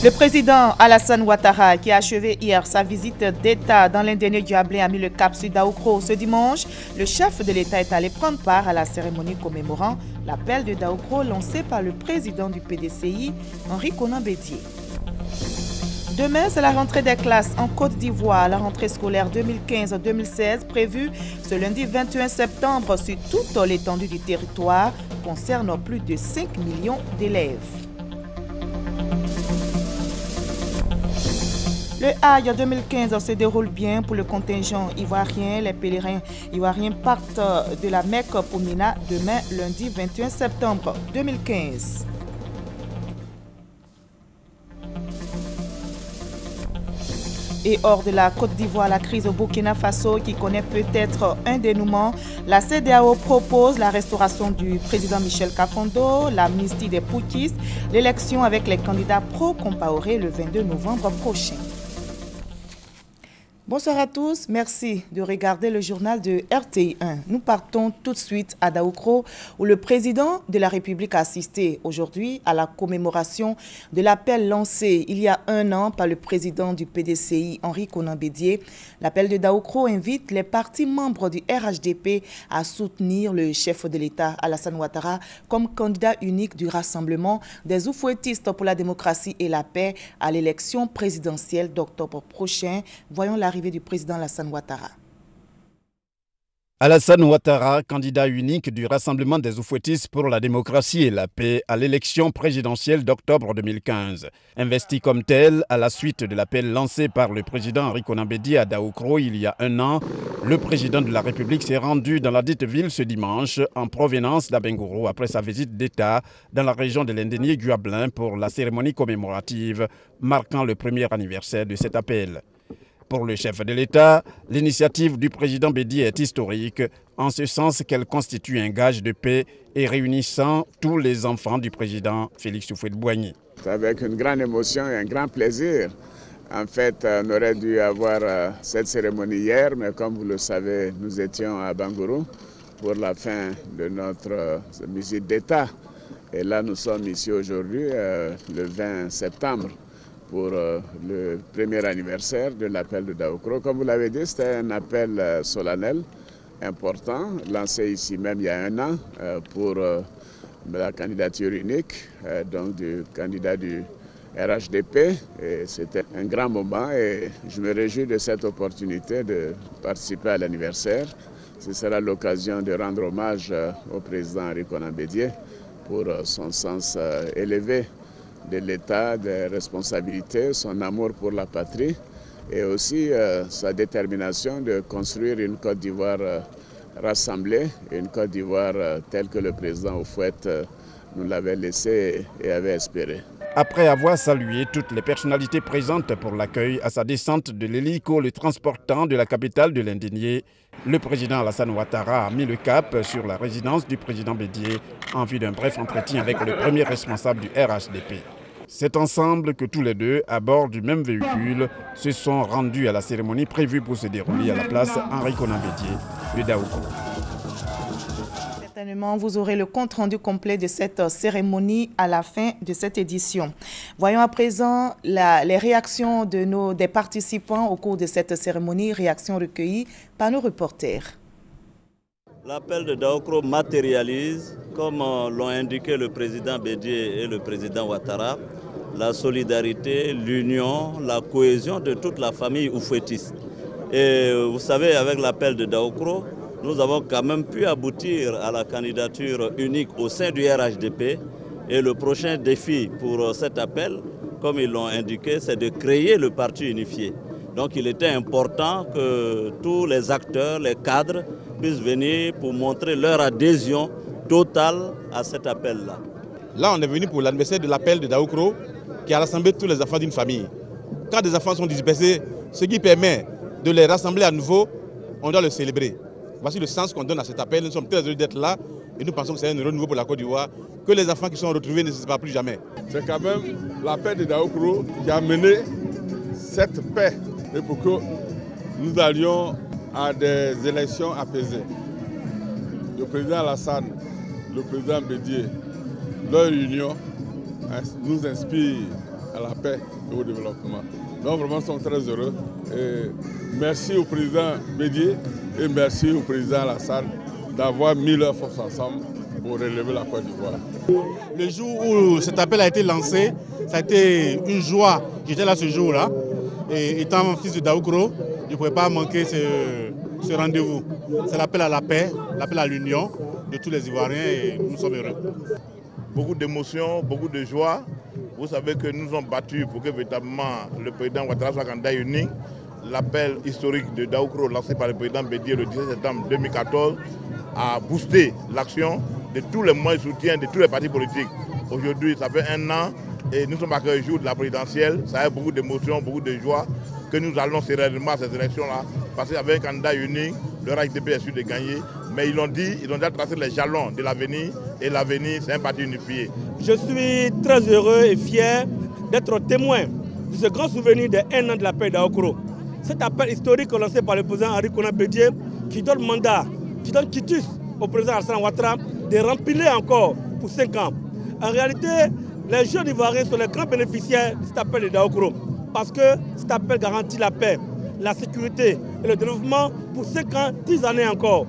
Le président Alassane Ouattara, qui a achevé hier sa visite d'État dans l'Indénié du Hablé, a mis le cap sur Daoukro. Ce dimanche, le chef de l'État est allé prendre part à la cérémonie commémorant l'appel de Daoukro lancé par le président du PDCI, Henri Konan Bédié. Demain, c'est la rentrée des classes en Côte d'Ivoire. La rentrée scolaire 2015-2016 prévue ce lundi 21 septembre sur toute l'étendue du territoire concerne plus de 5 millions d'élèves. Le Hajj 2015 se déroule bien pour le contingent ivoirien. Les pèlerins ivoiriens partent de la Mecque pour Mina demain, lundi 21 septembre 2015. Et hors de la Côte d'Ivoire, la crise au Burkina Faso qui connaît peut-être un dénouement, la CEDEAO propose la restauration du président Michel Kafondo, l'amnistie des putschistes, l'élection avec les candidats pro-Compaoré le 22 novembre prochain. Bonsoir à tous, merci de regarder le journal de RTI1. Nous partons tout de suite à Daoukro où le président de la République a assisté aujourd'hui à la commémoration de l'appel lancé il y a un an par le président du PDCI, Henri Konan Bédié. L'appel de Daoukro invite les partis membres du RHDP à soutenir le chef de l'État, Alassane Ouattara, comme candidat unique du Rassemblement des Oufouettistes pour la démocratie et la paix à l'élection présidentielle d'octobre prochain. Voyons l'arrivée du président Alassane Ouattara. Alassane Ouattara, candidat unique du Rassemblement des Oufouettistes pour la démocratie et la paix à l'élection présidentielle d'octobre 2015. Investi comme tel, à la suite de l'appel lancé par le président Henri Konan Bédié à Daoukro il y a un an, le président de la République s'est rendu dans la dite ville ce dimanche en provenance d'Abengourou après sa visite d'État dans la région de l'Indénié du Hablin pour la cérémonie commémorative marquant le premier anniversaire de cet appel. Pour le chef de l'État, l'initiative du président Bédié est historique, en ce sens qu'elle constitue un gage de paix et réunissant tous les enfants du président Félix Houphouët-Boigny. Avec une grande émotion et un grand plaisir. En fait, on aurait dû avoir cette cérémonie hier, mais comme vous le savez, nous étions à Bangourou pour la fin de notre visite d'État. Et là, nous sommes ici aujourd'hui, le 20 septembre. Pour le premier anniversaire de l'appel de Daoukro. Comme vous l'avez dit, c'était un appel solennel, important, lancé ici même il y a un an pour la candidature unique, donc du candidat du RHDP. C'était un grand moment et je me réjouis de cette opportunité de participer à l'anniversaire. Ce sera l'occasion de rendre hommage au président Henri Konan Bédié pour son sens élevé de l'État, des responsabilités, son amour pour la patrie et aussi sa détermination de construire une Côte d'Ivoire rassemblée, une Côte d'Ivoire telle que le président Houphouët nous l'avait laissé et avait espéré. Après avoir salué toutes les personnalités présentes pour l'accueil à sa descente de l'hélico le transportant de la capitale de l'Indénié, le président Alassane Ouattara a mis le cap sur la résidence du président Bédié en vue d'un bref entretien avec le premier responsable du RHDP. C'est ensemble que tous les deux, à bord du même véhicule, se sont rendus à la cérémonie prévue pour se dérouler à la place Henri Konan Bédié de Daoukro. Certainement, vous aurez le compte-rendu complet de cette cérémonie à la fin de cette édition. Voyons à présent les réactions des participants au cours de cette cérémonie, réactions recueillies par nos reporters. L'appel de Daoukro matérialise, comme l'ont indiqué le président Bédié et le président Ouattara, la solidarité, l'union, la cohésion de toute la famille oufouettiste. Et vous savez, avec l'appel de Daoukro, nous avons quand même pu aboutir à la candidature unique au sein du RHDP. Et le prochain défi pour cet appel, comme ils l'ont indiqué, c'est de créer le parti unifié. Donc il était important que tous les acteurs, les cadres, puissent venir pour montrer leur adhésion totale à cet appel-là. Là, on est venu pour l'anniversaire de l'appel de Daoukro qui a rassemblé tous les enfants d'une famille. Quand des enfants sont dispersés, ce qui permet de les rassembler à nouveau, on doit le célébrer. Voici le sens qu'on donne à cet appel. Nous sommes très heureux d'être là et nous pensons que c'est un renouveau pour la Côte d'Ivoire, que les enfants qui sont retrouvés ne se séparent plus jamais. C'est quand même l'appel de Daoukro qui a mené cette paix et pour que nous allions à des élections apaisées. Le président Alassane, le président Bédié, leur union nous inspire à la paix et au développement. Donc vraiment, nous sommes très heureux. Et merci au président Bédié et merci au président Alassane d'avoir mis leurs forces ensemble pour relever la Côte d'Ivoire. Le jour où cet appel a été lancé, ça a été une joie. J'étais là ce jour-là. Et étant fils de Daoukro, je ne pouvais pas manquer ce rendez-vous. C'est l'appel à la paix, l'appel à l'union de tous les Ivoiriens et nous sommes heureux. Beaucoup d'émotions, beaucoup de joie. Vous savez que nous sommes battus pour que véritablement le président Ouattara soit candidat unique. L'appel historique de Daoukro lancé par le président Bédié le 17 septembre 2014 a boosté l'action de tous les moyens de soutien de tous les partis politiques. Aujourd'hui, ça fait un an et nous sommes à quelques jours de la présidentielle. Ça a beaucoup d'émotions, beaucoup de joie que nous allons sereinement à ces élections-là. Parce qu'avec un candidat unique, le RHDP est sûr de gagner. Mais ils l'ont dit, ils ont déjà tracé les jalons de l'avenir. Et l'avenir, c'est un parti unifié. Je suis très heureux et fier d'être témoin de ce grand souvenir de 1 an de la paix d'Aokoro. Cet appel historique lancé par le président Henri Konan Bédié qui donne mandat, qui donne quitus au président Alassane Ouattara de remplir encore pour 5 ans. En réalité, les jeunes Ivoiriens sont les grands bénéficiaires de cet appel de Daoukro parce que cet appel garantit la paix, la sécurité et le développement pour 5 ans, 10 années encore.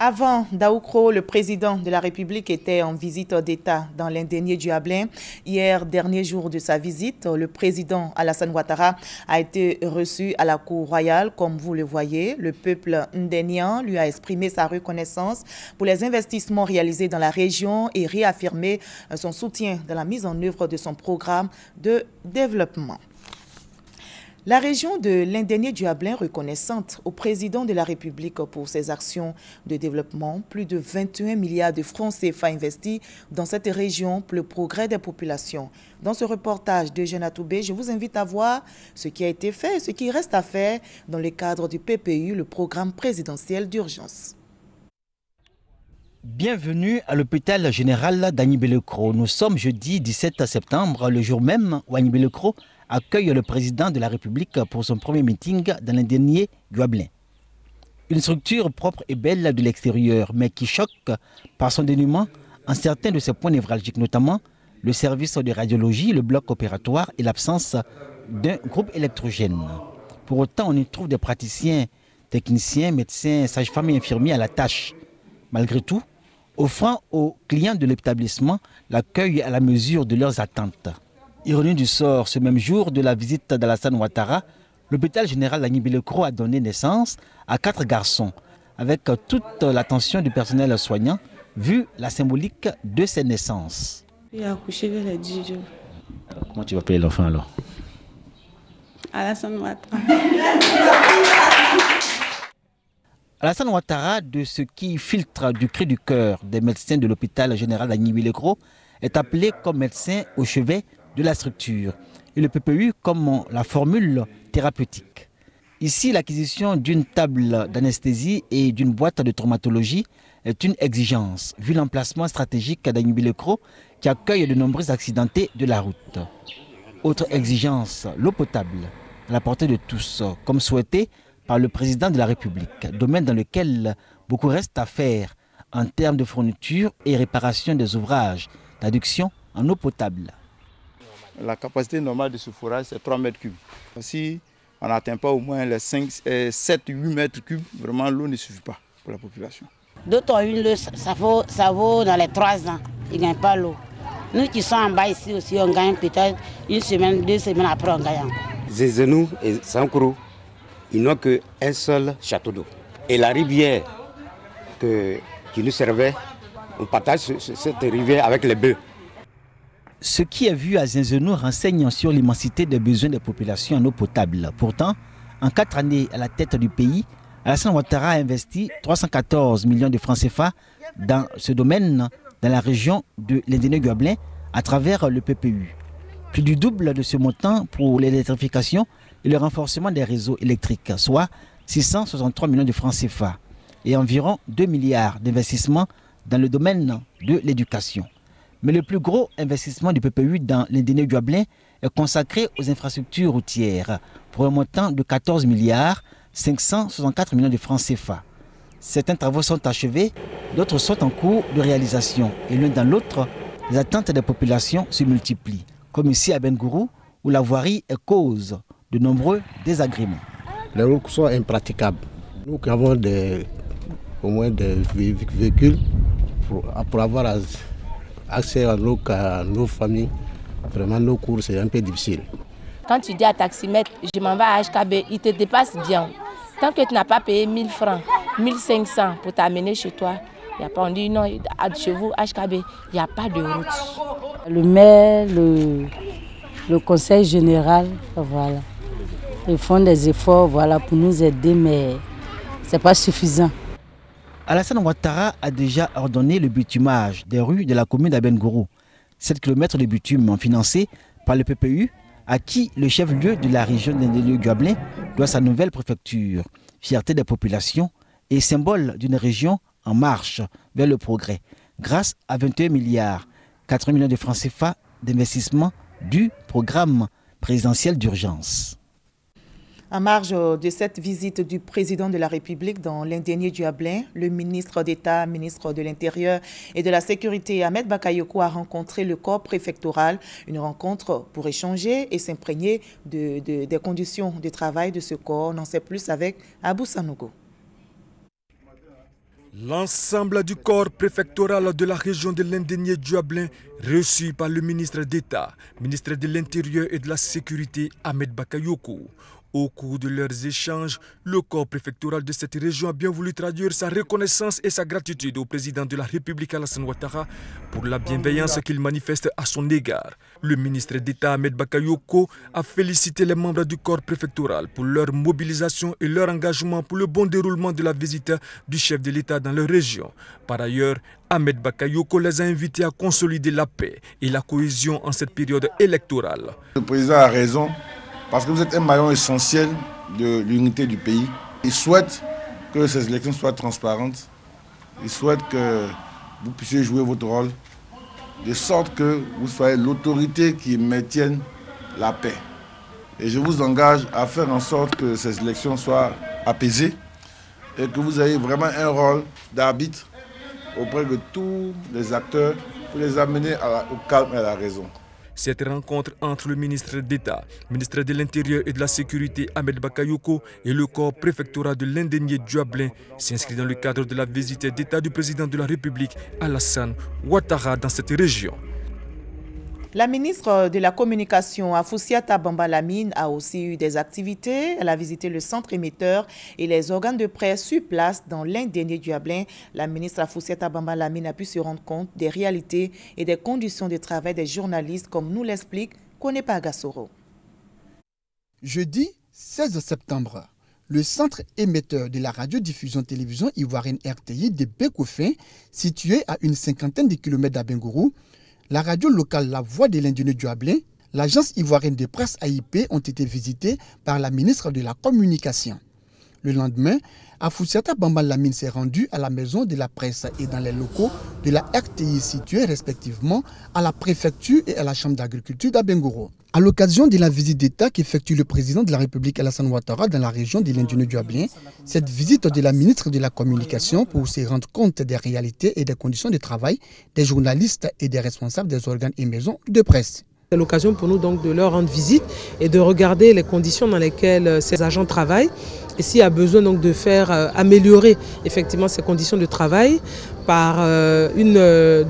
Avant Daoukro, le président de la République était en visite d'État dans l'Indénié du Hablin. Hier, dernier jour de sa visite, le président Alassane Ouattara a été reçu à la cour royale. Comme vous le voyez, le peuple ndénien lui a exprimé sa reconnaissance pour les investissements réalisés dans la région et réaffirmé son soutien dans la mise en œuvre de son programme de développement. La région de l'Indénié du Hablin reconnaissante au président de la République pour ses actions de développement. Plus de 21 milliards de francs CFA investis dans cette région pour le progrès des populations. Dans ce reportage de Jeanne Atoubé, je vous invite à voir ce qui a été fait et ce qui reste à faire dans le cadre du PPU, le programme présidentiel d'urgence. Bienvenue à l'hôpital général d'Agny-Bellecro. Nous sommes jeudi 17 septembre, le jour même où Agny-Bellecro accueille le président de la République pour son premier meeting dans l'Indénié du Hablin. Une structure propre et belle de l'extérieur, mais qui choque par son dénuement en certains de ses points névralgiques, notamment le service de radiologie, le bloc opératoire et l'absence d'un groupe électrogène. Pour autant, on y trouve des praticiens, techniciens, médecins, sages-femmes et infirmiers à la tâche. Malgré tout, offrant aux clients de l'établissement l'accueil à la mesure de leurs attentes. Ironie du sort, ce même jour de la visite d'Alassane Ouattara, l'hôpital général d'Agny-Bellecro a donné naissance à 4 garçons, avec toute l'attention du personnel soignant, vu la symbolique de ces naissances. Il a accouché vers les 10 jours. Alors, comment tu vas appeler l'enfant alors? Alassane Ouattara. Alassane Ouattara, de ce qui filtre du cri du cœur des médecins de l'hôpital général d'Agny-Bellecro, est appelé comme médecin au chevet de la structure et le PPU comme la formule thérapeutique. Ici, l'acquisition d'une table d'anesthésie et d'une boîte de traumatologie est une exigence, vu l'emplacement stratégique d'Agny-Bellecro qui accueille de nombreux accidentés de la route. Autre exigence, l'eau potable, à la portée de tous, comme souhaité par le président de la République, domaine dans lequel beaucoup reste à faire en termes de fourniture et réparation des ouvrages d'adduction en eau potable. La capacité normale de ce forage, c'est 3 mètres cubes. Si on n'atteint pas au moins les 7-8 mètres cubes, vraiment l'eau ne suffit pas pour la population. D'autres ont eu l'eau, ça vaut dans les 3 ans, ils ne gagnent pas l'eau. Nous qui sommes en bas ici aussi, on gagne peut-être 1 semaine, 2 semaines après, on gagne encore. Zézenou et Sankoro, ils n'ont qu'un seul château d'eau. Et la rivière qui nous servait, on partage cette rivière avec les bœufs. Ce qui est vu à Zinzenou renseigne sur l'immensité des besoins des populations en eau potable. Pourtant, en 4 années à la tête du pays, Alassane Ouattara a investi 314 millions de francs CFA dans ce domaine, dans la région de l'Indénié du Hablin, à travers le PPU. Plus du double de ce montant pour l'électrification et le renforcement des réseaux électriques, soit 663 millions de francs CFA, et environ 2 milliards d'investissements dans le domaine de l'éducation. Mais le plus gros investissement du PPU dans l'Indénié du Hablin est consacré aux infrastructures routières pour un montant de 14 milliards 564 millions de francs CFA. Certains travaux sont achevés, d'autres sont en cours de réalisation et l'un dans l'autre, les attentes des populations se multiplient. Comme ici à Bengourou, où la voirie cause de nombreux désagréments. Les routes sont impraticables. Nous qui avons au moins des véhicules pour avoir accès à nos familles, vraiment nos cours c'est un peu difficile. Quand tu dis à taximètre, je m'en vais à HKB, il te dépasse bien. Tant que tu n'as pas payé 1000 francs, 1500 pour t'amener chez toi, il n'y a pas, on dit non, chez vous, HKB, il n'y a pas de route. Le maire, le conseil général, voilà, ils font des efforts voilà, pour nous aider, mais ce n'est pas suffisant. Alassane Ouattara a déjà ordonné le bitumage des rues de la commune d'Abengourou. 7 km de bitume financés par le PPU, à qui le chef-lieu de la région d'Indénié-Guablin doit sa nouvelle préfecture, fierté des populations et symbole d'une région en marche vers le progrès, grâce à 21 milliards, 80 millions de francs CFA d'investissement du programme présidentiel d'urgence. En marge de cette visite du président de la République dans l'Indénié-Guablin, le ministre d'État, ministre de l'Intérieur et de la Sécurité, Ahmed Bakayoko, a rencontré le corps préfectoral. Une rencontre pour échanger et s'imprégner des conditions de travail de ce corps. On en sait plus avec Abou Sanogo. L'ensemble du corps préfectoral de la région de l'Indénié-Guablin, reçu par le ministre d'État, ministre de l'Intérieur et de la Sécurité, Ahmed Bakayoko. Au cours de leurs échanges, le corps préfectoral de cette région a bien voulu traduire sa reconnaissance et sa gratitude au président de la République Alassane Ouattara pour la bienveillance qu'il manifeste à son égard. Le ministre d'État Ahmed Bakayoko a félicité les membres du corps préfectoral pour leur mobilisation et leur engagement pour le bon déroulement de la visite du chef de l'État dans leur région. Par ailleurs, Ahmed Bakayoko les a invités à consolider la paix et la cohésion en cette période électorale. Le président a raison. Parce que vous êtes un maillon essentiel de l'unité du pays. Il souhaite que ces élections soient transparentes. Il souhaite que vous puissiez jouer votre rôle de sorte que vous soyez l'autorité qui maintienne la paix. Et je vous engage à faire en sorte que ces élections soient apaisées et que vous ayez vraiment un rôle d'arbitre auprès de tous les acteurs pour les amener au calme et à la raison. Cette rencontre entre le ministre d'État, ministre de l'Intérieur et de la Sécurité Ahmed Bakayoko et le corps préfectoral de l'Indénié-Guablin s'inscrit dans le cadre de la visite d'État du président de la République Alassane Ouattara dans cette région. La ministre de la Communication, Afoussiata Bamba Lamine, a aussi eu des activités. Elle a visité le centre émetteur et les organes de presse sur place dans l'Indénié-Guablin. La ministre Afoussiata Bamba Lamine a pu se rendre compte des réalités et des conditions de travail des journalistes, comme nous l'explique Konepa Gassoro. Jeudi 16 septembre, le centre émetteur de la radiodiffusion-télévision ivoirienne RTI de Bekofin, situé à une cinquantaine de kilomètres d'Abengourou, la radio locale La Voix de l'Indénié-Guablin, l'agence ivoirienne de presse AIP ont été visités par la ministre de la Communication. Le lendemain, Afoussiata Bamba Lamine s'est rendu à la maison de la presse et dans les locaux de la RTI situés respectivement à la préfecture et à la chambre d'agriculture d'Abengourou. À l'occasion de la visite d'État qu'effectue le président de la République Alassane Ouattara dans la région de l'Indénié-Guablin, cette visite de la ministre de la Communication pour se rendre compte des réalités et des conditions de travail des journalistes et des responsables des organes et maisons de presse. C'est l'occasion pour nous donc de leur rendre visite et de regarder les conditions dans lesquelles ces agents travaillent et s'il y a besoin donc de faire améliorer effectivement ces conditions de travail par une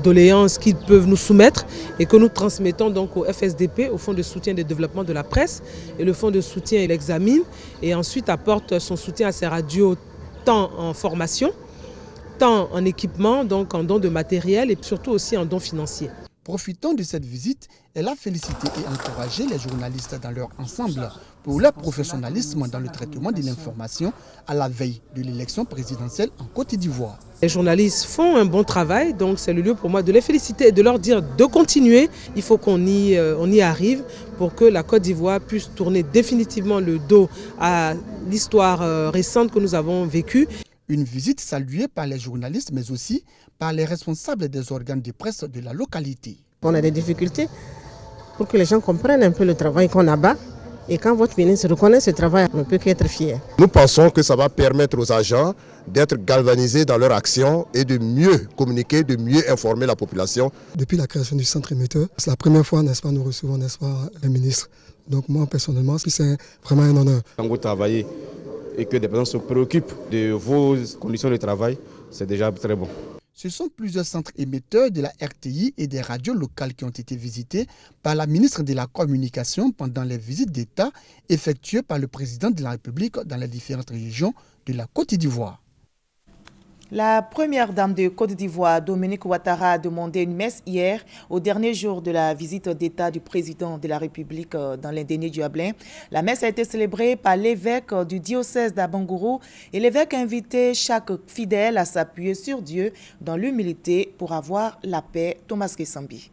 doléance qu'ils peuvent nous soumettre et que nous transmettons donc au FSDP, au Fonds de soutien et développement de la presse, et le Fonds de soutien il examine et ensuite apporte son soutien à ces radios tant en formation, tant en équipement, donc en dons de matériel et surtout aussi en dons financiers. Profitant de cette visite, elle a félicité et encouragé les journalistes dans leur ensemble pour leur professionnalisme dans le traitement de l'information à la veille de l'élection présidentielle en Côte d'Ivoire. Les journalistes font un bon travail, donc c'est le lieu pour moi de les féliciter et de leur dire de continuer. Il faut qu'on y arrive pour que la Côte d'Ivoire puisse tourner définitivement le dos à l'histoire récente que nous avons vécue. Une visite saluée par les journalistes mais aussi par les responsables des organes de presse de la localité. On a des difficultés pour que les gens comprennent un peu le travail qu'on abat. Et quand votre ministre reconnaît ce travail, on ne peut qu'être fier. Nous pensons que ça va permettre aux agents d'être galvanisés dans leur action et de mieux communiquer, de mieux informer la population. Depuis la création du centre émetteur, c'est la première fois, n'est-ce pas, nous recevons, n'est-ce pas, le ministre Donc moi, personnellement, c'est vraiment un honneur. Quand vous travaillez et que des personnes se préoccupent de vos conditions de travail, c'est déjà très bon. Ce sont plusieurs centres émetteurs de la RTI et des radios locales qui ont été visités par la ministre de la Communication pendant les visites d'État effectuées par le président de la République dans les différentes régions de la Côte d'Ivoire. La première dame de Côte d'Ivoire, Dominique Ouattara, a demandé une messe hier, au dernier jour de la visite d'État du président de la République dans l'Indénié du Hablin. La messe a été célébrée par l'évêque du diocèse d'Abangourou et l'évêque a invité chaque fidèle à s'appuyer sur Dieu dans l'humilité pour avoir la paix. Thomas Kessambi.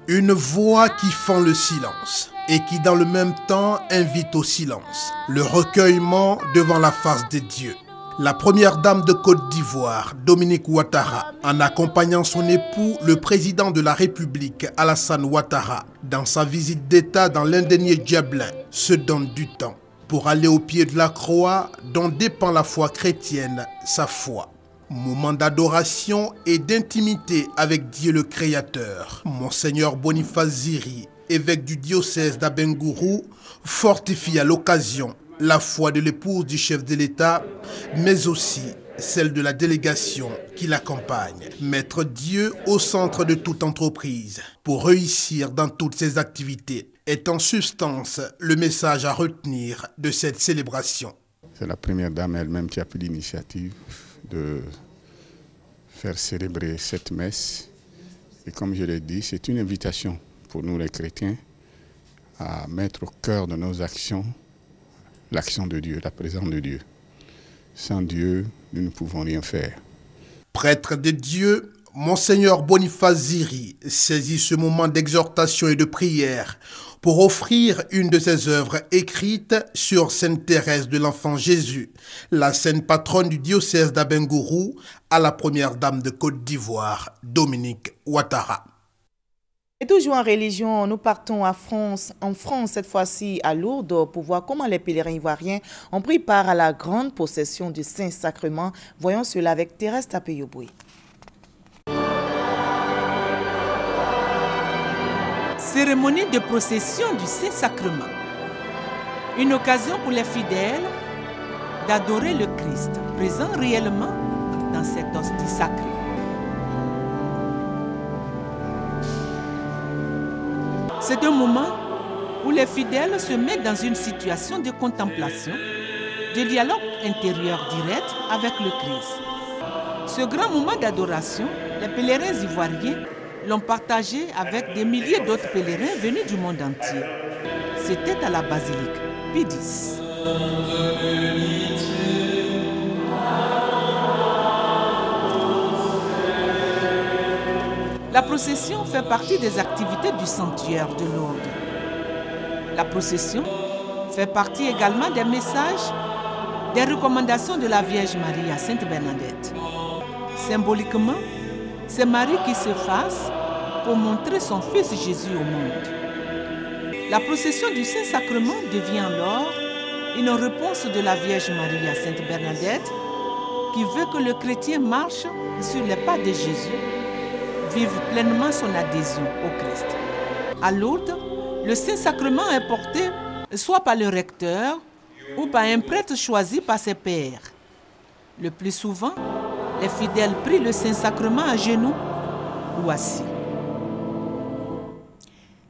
Une voix qui fend le silence et qui dans le même temps invite au silence, le recueillement devant la face de Dieu. La première dame de Côte d'Ivoire, Dominique Ouattara, en accompagnant son époux, le président de la République, Alassane Ouattara, dans sa visite d'État dans l'Indénié du Hablin, se donne du temps pour aller au pied de la croix dont dépend la foi chrétienne, sa foi. Moment d'adoration et d'intimité avec Dieu le Créateur. Monseigneur Boniface Ziri, évêque du diocèse d'Abengourou, fortifie à l'occasion la foi de l'épouse du chef de l'État, mais aussi celle de la délégation qui l'accompagne. Mettre Dieu au centre de toute entreprise pour réussir dans toutes ses activités est en substance le message à retenir de cette célébration. C'est la première dame elle-même qui a pris l'initiative de faire célébrer cette messe. Et comme je l'ai dit, c'est une invitation pour nous les chrétiens à mettre au cœur de nos actions l'action de Dieu, la présence de Dieu. Sans Dieu, nous ne pouvons rien faire. Prêtre de Dieu, Monseigneur Boniface Ziri saisit ce moment d'exhortation et de prière pour offrir une de ses œuvres écrites sur Sainte Thérèse de l'Enfant Jésus, la sainte patronne du diocèse d'Abengourou, à la première dame de Côte d'Ivoire, Dominique Ouattara. Et toujours en religion, nous partons en France, cette fois-ci à Lourdes, pour voir comment les pèlerins ivoiriens ont pris part à la grande procession du Saint-Sacrement. Voyons cela avec Thérèse Tapeyoboui. Cérémonie de procession du Saint-Sacrement. Une occasion pour les fidèles d'adorer le Christ, présent réellement dans cette hostie sacrée. C'est un moment où les fidèles se mettent dans une situation de contemplation, de dialogue intérieur direct avec le Christ. Ce grand moment d'adoration, les pèlerins ivoiriens l'ont partagé avec des milliers d'autres pèlerins venus du monde entier. C'était à la basilique Pie X. La procession fait partie des activités du sanctuaire de Lourdes. La procession fait partie également des messages, des recommandations de la Vierge Marie à Sainte Bernadette. Symboliquement, c'est Marie qui s'efface pour montrer son Fils Jésus au monde. La procession du Saint-Sacrement devient alors une réponse de la Vierge Marie à Sainte Bernadette qui veut que le chrétien marche sur les pas de Jésus, vive pleinement son adhésion au Christ. À Lourdes, le Saint-Sacrement est porté soit par le recteur ou par un prêtre choisi par ses pairs. Le plus souvent, les fidèles prient le Saint-Sacrement à genoux ou assis.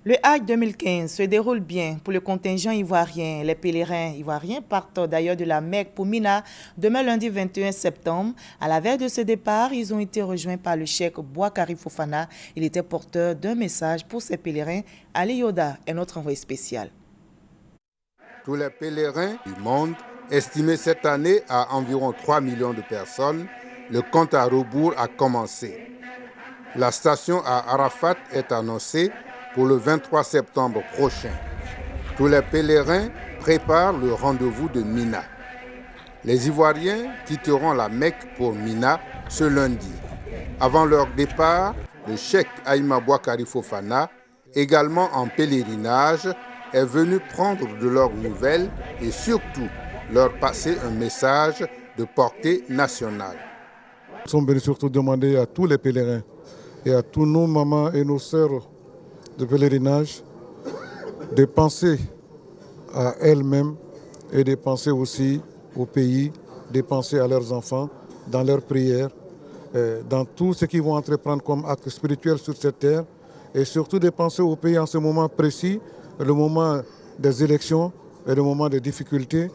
Le Hajj 2015 se déroule bien pour le contingent ivoirien. Les pèlerins ivoiriens partent d'ailleurs de la Mecque pour Mina demain lundi 21 septembre. À la veille de ce départ, ils ont été rejoints par le cheikh Boakari Fofana. Il était porteur d'un message pour ces pèlerins. Ali Yoda est notre envoyé spécial. Tous les pèlerins du monde, estimés cette année à environ 3 millions de personnes, le compte à rebours a commencé. La station à Arafat est annoncée pour le 23 septembre prochain. Tous les pèlerins préparent le rendez-vous de Mina. Les Ivoiriens quitteront la Mecque pour Mina ce lundi. Avant leur départ, le cheikh Aïma Boakari Fofana, également en pèlerinage, est venu prendre de leurs nouvelles et surtout leur passer un message de portée nationale. Nous sommes venus surtout demander à tous les pèlerins et à tous nos mamans et nos sœurs de pèlerinage de penser à elles-mêmes et de penser aussi au pays, de penser à leurs enfants dans leurs prières, dans tout ce qu'ils vont entreprendre comme acte spirituel sur cette terre, et surtout de penser au pays en ce moment précis, le moment des élections et le moment des difficultés,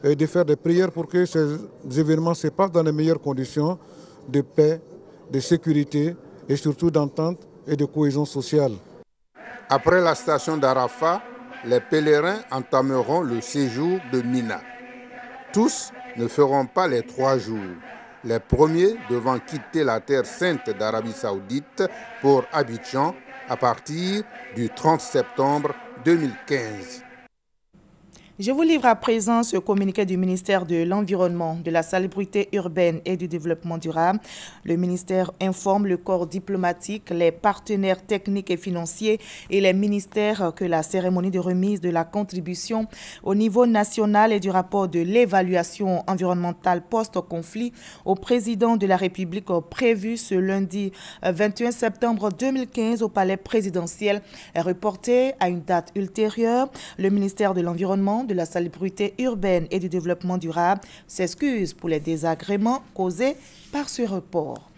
et de faire des prières pour que ces événements se passent dans les meilleures conditions de paix, de sécurité et surtout d'entente et de cohésion sociale. Après la station d'Arafat, les pèlerins entameront le séjour de Mina. Tous ne feront pas les 3 jours. Les premiers devant quitter la terre sainte d'Arabie Saoudite pour Abidjan à partir du 30 septembre 2015. Je vous livre à présent ce communiqué du ministère de l'Environnement, de la Salubrité urbaine et du Développement durable. Le ministère informe le corps diplomatique, les partenaires techniques et financiers et les ministères que la cérémonie de remise de la contribution au niveau national et du rapport de l'évaluation environnementale post-conflit au président de la République prévu ce lundi 21 septembre 2015 au palais présidentiel est reporté à une date ultérieure. Le ministère de l'Environnement, de la Salubrité urbaine et du Développement durable s'excuse pour les désagréments causés par ce report.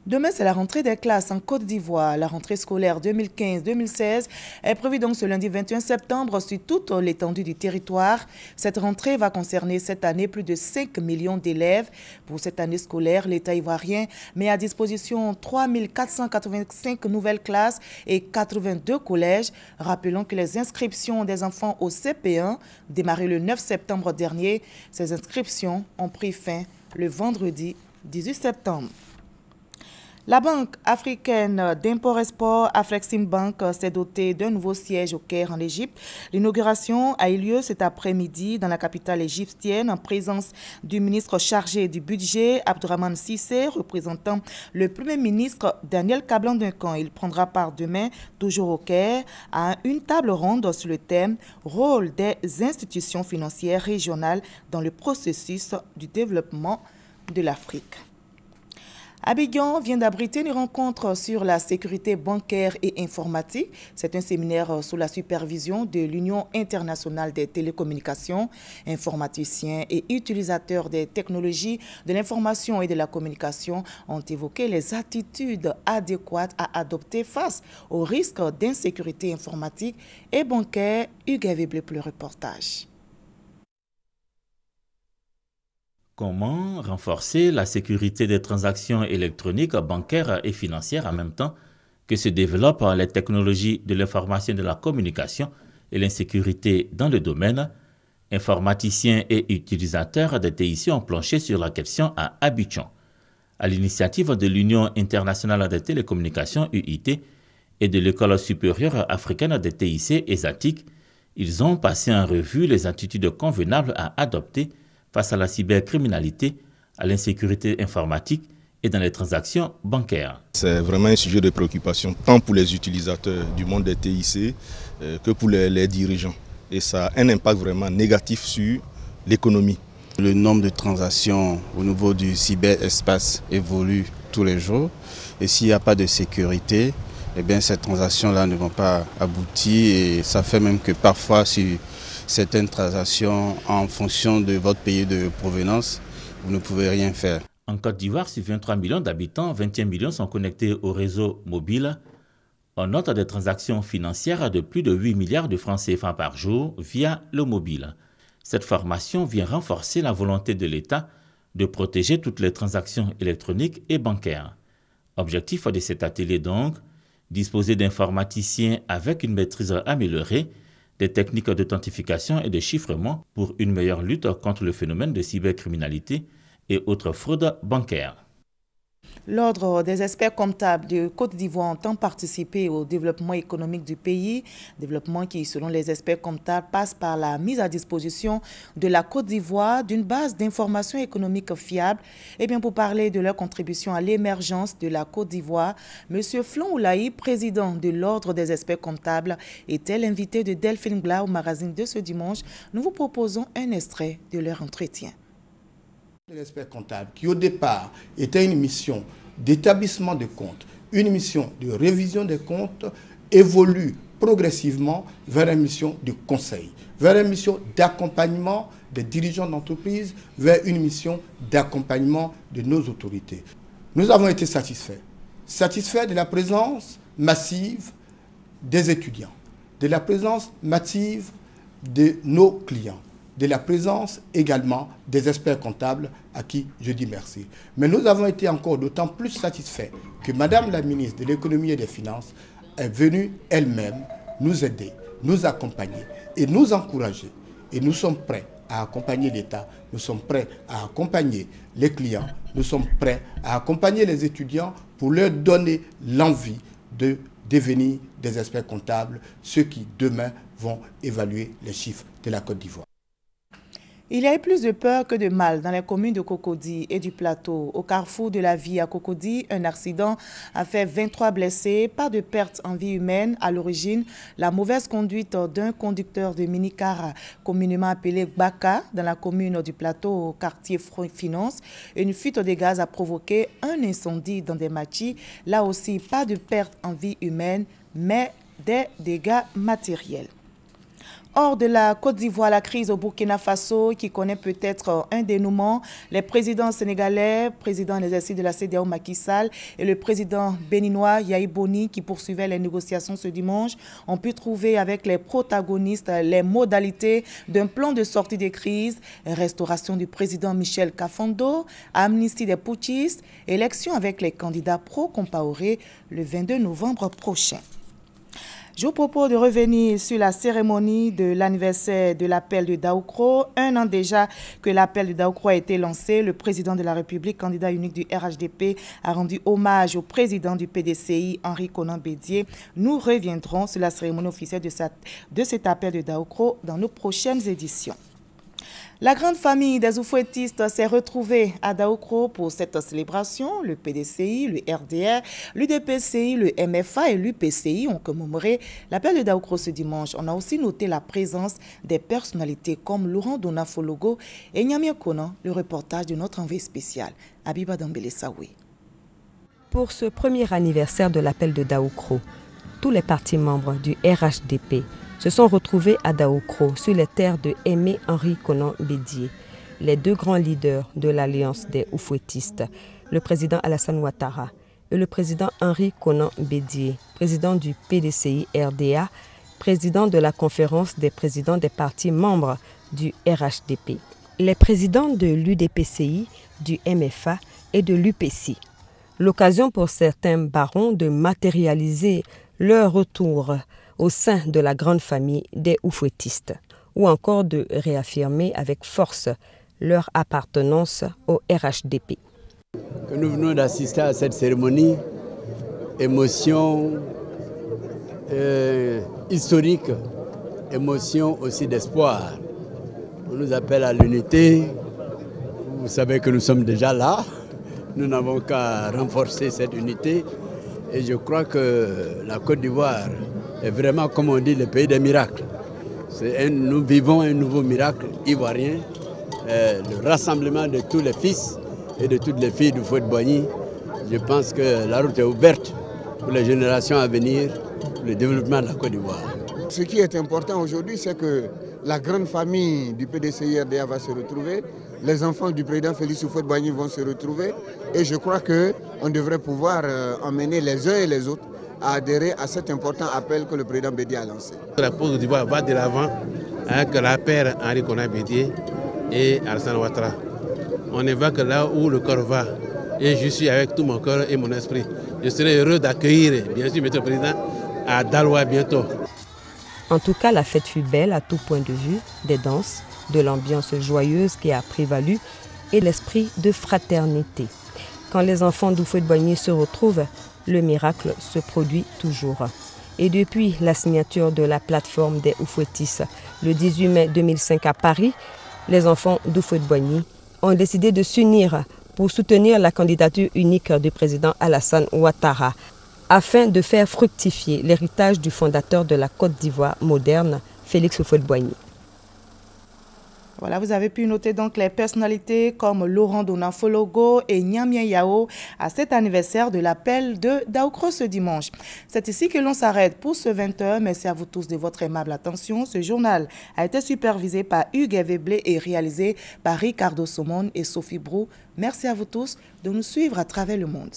Demain, c'est la rentrée des classes en Côte d'Ivoire. La rentrée scolaire 2015-2016 est prévue donc ce lundi 21 septembre sur toute l'étendue du territoire. Cette rentrée va concerner cette année plus de 5 millions d'élèves. Pour cette année scolaire, l'État ivoirien met à disposition 3 485 nouvelles classes et 82 collèges. Rappelons que les inscriptions des enfants au CP1 démarrées le 9 septembre dernier. Ces inscriptions ont pris fin le vendredi 18 septembre. La Banque africaine d'import-export, Afreximbank, s'est dotée d'un nouveau siège au Caire en Égypte. L'inauguration a eu lieu cet après-midi dans la capitale égyptienne en présence du ministre chargé du budget, Abdourahmane Cissé, représentant le Premier ministre Daniel Kablan-Duncan. Il prendra part demain, toujours au Caire, à une table ronde sur le thème « Rôle des institutions financières régionales dans le processus du développement de l'Afrique ». Abidjan vient d'abriter une rencontre sur la sécurité bancaire et informatique. C'est un séminaire sous la supervision de l'Union internationale des télécommunications. Informaticiens et utilisateurs des technologies de l'information et de la communication ont évoqué les attitudes adéquates à adopter face aux risques d'insécurité informatique et bancaire. Hugues Weblé pour le reportage. Comment renforcer la sécurité des transactions électroniques, bancaires et financières en même temps que se développent les technologies de l'information et de la communication et l'insécurité dans le domaine? Informaticiens et utilisateurs des TIC ont planché sur la question à Abidjan. À l'initiative de l'Union internationale des télécommunications UIT et de l'École supérieure africaine des TIC ESATIC, ils ont passé en revue les attitudes convenables à adopter face à la cybercriminalité, à l'insécurité informatique et dans les transactions bancaires. C'est vraiment un sujet de préoccupation, tant pour les utilisateurs du monde des TIC que pour les dirigeants. Et ça a un impact vraiment négatif sur l'économie. Le nombre de transactions au niveau du cyberespace évolue tous les jours. Et s'il n'y a pas de sécurité, eh bien, ces transactions-là ne vont pas aboutir. Et ça fait même que parfois, sur certaines transactions, en fonction de votre pays de provenance, vous ne pouvez rien faire. En Côte d'Ivoire, sur 23 millions d'habitants, 21 millions sont connectés au réseau mobile. On note des transactions financières de plus de 8 milliards de francs CFA par jour via le mobile. Cette formation vient renforcer la volonté de l'État de protéger toutes les transactions électroniques et bancaires. Objectif de cet atelier donc, disposer d'informaticiens avec une maîtrise améliorée, des techniques d'authentification et de chiffrement pour une meilleure lutte contre le phénomène de cybercriminalité et autres fraudes bancaires. L'Ordre des experts comptables de Côte d'Ivoire entend participer au développement économique du pays, développement qui, selon les experts comptables, passe par la mise à disposition de la Côte d'Ivoire d'une base d'information économique fiable. Et bien pour parler de leur contribution à l'émergence de la Côte d'Ivoire, M. Flon Oulaï, président de l'Ordre des experts comptables, était l'invité de Delphine Gla au magazine de ce dimanche. Nous vous proposons un extrait de leur entretien. L'expert comptable, qui au départ était une mission d'établissement des comptes, une mission de révision des comptes, évolue progressivement vers une mission de conseil, vers une mission d'accompagnement des dirigeants d'entreprise, vers une mission d'accompagnement de nos autorités. Nous avons été satisfaits de la présence massive des étudiants, de la présence massive de nos clients, de la présence également des experts comptables à qui je dis merci. Mais nous avons été encore d'autant plus satisfaits que Madame la ministre de l'Économie et des Finances est venue elle-même nous aider, nous accompagner et nous encourager. Et nous sommes prêts à accompagner l'État, nous sommes prêts à accompagner les clients, nous sommes prêts à accompagner les étudiants pour leur donner l'envie de devenir des experts comptables, ceux qui demain vont évaluer les chiffres de la Côte d'Ivoire. Il y a eu plus de peur que de mal dans les communes de Cocody et du Plateau. Au carrefour de la vie à Cocody, un accident a fait 23 blessés, pas de perte en vie humaine. À l'origine, la mauvaise conduite d'un conducteur de minicar communément appelé Baka dans la commune du Plateau au quartier Finance. Une fuite de gaz a provoqué un incendie dans des maquis. Là aussi, pas de perte en vie humaine, mais des dégâts matériels. Hors de la Côte d'Ivoire, la crise au Burkina Faso qui connaît peut-être un dénouement. Les présidents sénégalais, président en exercice de la CEDEAO Macky Sall et le président béninois Yahi Boni qui poursuivaient les négociations ce dimanche ont pu trouver avec les protagonistes les modalités d'un plan de sortie des crises, restauration du président Michel Kafando, amnistie des putschistes, élection avec les candidats pro-Compaoré le 22 novembre prochain. Je vous propose de revenir sur la cérémonie de l'anniversaire de l'appel de Daoukro. Un an déjà que l'appel de Daoukro a été lancé, le président de la République, candidat unique du RHDP, a rendu hommage au président du PDCI, Henri Konan Bédié. Nous reviendrons sur la cérémonie officielle de cet appel de Daoukro dans nos prochaines éditions. La grande famille des oufouettistes s'est retrouvée à Daoukro pour cette célébration. Le PDCI, le RDR, l'UDPCI, le MFA et l'UPCI ont commémoré l'appel de Daoukro ce dimanche. On a aussi noté la présence des personnalités comme Laurent Donafologo et Nyamia Konan, le reportage de notre envoyé spécial, Abiba Dambele Saoui. Pour ce premier anniversaire de l'appel de Daoukro, tous les partis membres du RHDP se sont retrouvés à Daoukro, sur les terres de Aimé Henri Konan Bédié, les deux grands leaders de l'Alliance des oufouettistes, le président Alassane Ouattara et le président Henri Konan Bédié, président du PDCI RDA, président de la conférence des présidents des partis membres du RHDP, les présidents de l'UDPCI, du MFA et de l'UPC. L'occasion pour certains barons de matérialiser leur retour au sein de la grande famille des oufouettistes, ou encore de réaffirmer avec force leur appartenance au RHDP. Que nous venons d'assister à cette cérémonie, émotion historique, émotion aussi d'espoir. On nous appelle à l'unité, vous savez que nous sommes déjà là, nous n'avons qu'à renforcer cette unité et je crois que la Côte d'Ivoire est vraiment, comme on dit, le pays des miracles. Nous vivons un nouveau miracle ivoirien, le rassemblement de tous les fils et de toutes les filles du Fouet-Boigny. Je pense que la route est ouverte pour les générations à venir, pour le développement de la Côte d'Ivoire. Ce qui est important aujourd'hui, c'est que la grande famille du PDCI-RDA va se retrouver, les enfants du président Félix Houphouët-Boigny vont se retrouver et je crois qu'on devrait pouvoir emmener les uns et les autres à adhérer à cet important appel que le président Bédié a lancé. La Côte d'Ivoire va de l'avant avec la paire Henri Konan Bédié et Alassane Ouattara. On évoque là où le corps va et je suis avec tout mon cœur et mon esprit. Je serai heureux d'accueillir bien sûr M. le Président à Daloa bientôt. En tout cas, la fête fut belle à tout point de vue, des danses, de l'ambiance joyeuse qui a prévalu et l'esprit de fraternité. Quand les enfants d'Houphouët-Boigny se retrouvent, le miracle se produit toujours. Et depuis la signature de la plateforme des oufouettistes le 18 mai 2005 à Paris, les enfants d'Houphouët-Boigny ont décidé de s'unir pour soutenir la candidature unique du président Alassane Ouattara afin de faire fructifier l'héritage du fondateur de la Côte d'Ivoire moderne, Félix Houphouët-Boigny. Voilà, vous avez pu noter donc les personnalités comme Laurent Donafologo et Nyamien Yao à cet anniversaire de l'appel de Daoukro ce dimanche. C'est ici que l'on s'arrête pour ce 20h. Merci à vous tous de votre aimable attention. Ce journal a été supervisé par Hugues Veblé et réalisé par Ricardo Somon et Sophie Brou. Merci à vous tous de nous suivre à travers le monde.